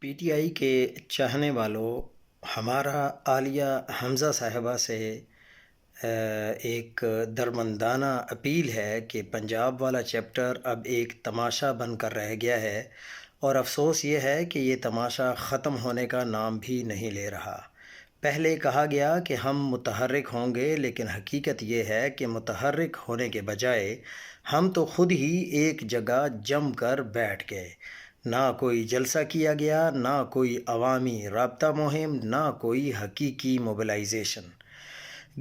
P T I کے چاہنے والوں، ہمارا عالیہ حمزہ صاحبہ سے ایک درمندانہ اپیل ہے کہ پنجاب والا چیپٹر اب ایک تماشا بن کر رہ گیا ہے، اور افسوس یہ ہے کہ یہ تماشا ختم ہونے کا نام بھی نہیں لے رہا۔ پہلے کہا گیا کہ ہم متحرک ہوں گے، لیکن حقیقت یہ ہے کہ متحرک ہونے کے بجائے ہم تو خود ہی ایک جگہ جم کر بیٹھ گئے۔ نہ کوئی جلسہ کیا گیا، نہ کوئی عوامی رابطہ مہم، نہ کوئی حقیقی موبلائزیشن۔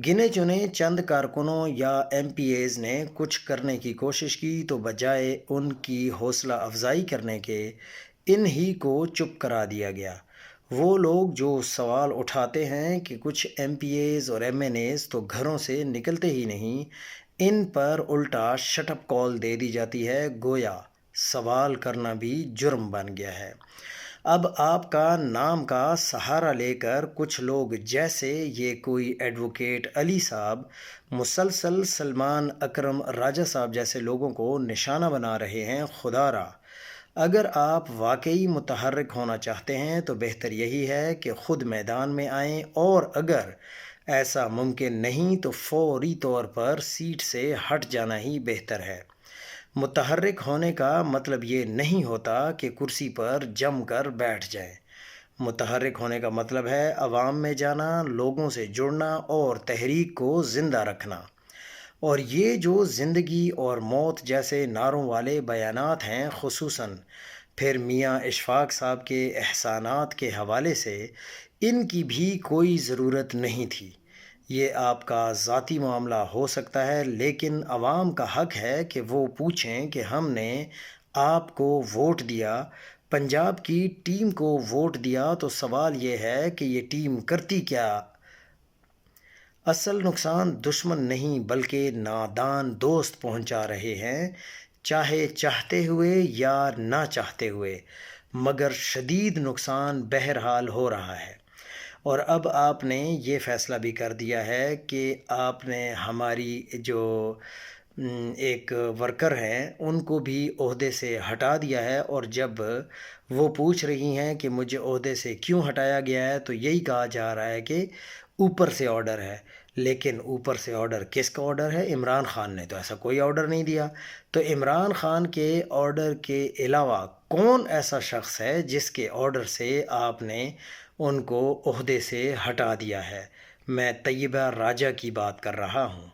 گنے چنے چند کارکنوں یا ایم پی ایز نے کچھ کرنے کی کوشش کی تو بجائے ان کی حوصلہ افزائی کرنے کے، ان ہی کو چپ کرا دیا گیا۔ وہ لوگ جو سوال اٹھاتے ہیں کہ کچھ ایم پی ایز اور ایم این ایز تو گھروں سے نکلتے ہی نہیں، ان پر الٹا شٹ اپ کال دے دی جاتی ہے، گویا سوال کرنا بھی جرم بن گیا ہے۔ اب آپ کا نام کا سہارا لے کر کچھ لوگ، جیسے یہ کوئی ایڈوکیٹ علی صاحب، مسلسل سلمان اکرم راجہ صاحب جیسے لوگوں کو نشانہ بنا رہے ہیں۔ خدا را، اگر آپ واقعی متحرک ہونا چاہتے ہیں تو بہتر یہی ہے کہ خود میدان میں آئیں، اور اگر ایسا ممکن نہیں تو فوری طور پر سیٹ سے ہٹ جانا ہی بہتر ہے۔ متحرک ہونے کا مطلب یہ نہیں ہوتا کہ کرسی پر جم کر بیٹھ جائیں۔ متحرک ہونے کا مطلب ہے عوام میں جانا، لوگوں سے جڑنا اور تحریک کو زندہ رکھنا۔ اور یہ جو زندگی اور موت جیسے نعروں والے بیانات ہیں، خصوصاً پھر میاں اشفاق صاحب کے احسانات کے حوالے سے، ان کی بھی کوئی ضرورت نہیں تھی۔ یہ آپ کا ذاتی معاملہ ہو سکتا ہے، لیکن عوام کا حق ہے کہ وہ پوچھیں کہ ہم نے آپ کو ووٹ دیا، پنجاب کی ٹیم کو ووٹ دیا، تو سوال یہ ہے کہ یہ ٹیم کرتی کیا؟ اصل نقصان دشمن نہیں بلکہ نادان دوست پہنچا رہے ہیں، چاہے چاہتے ہوئے یا نہ چاہتے ہوئے، مگر شدید نقصان بہرحال ہو رہا ہے۔ اور اب آپ نے یہ فیصلہ بھی کر دیا ہے کہ آپ نے ہماری جو ایک ورکر ہیں ان کو بھی عہدے سے ہٹا دیا ہے، اور جب وہ پوچھ رہی ہیں کہ مجھے عہدے سے کیوں ہٹایا گیا ہے تو یہی کہا جا رہا ہے کہ اوپر سے آرڈر ہے۔ لیکن اوپر سے آرڈر کس کا آرڈر ہے؟ عمران خان نے تو ایسا کوئی آرڈر نہیں دیا۔ تو عمران خان کے آرڈر کے علاوہ کون ایسا شخص ہے جس کے آرڈر سے آپ نے ان کو عہدے سے ہٹا دیا ہے؟ میں طیبہ راجہ کی بات کر رہا ہوں۔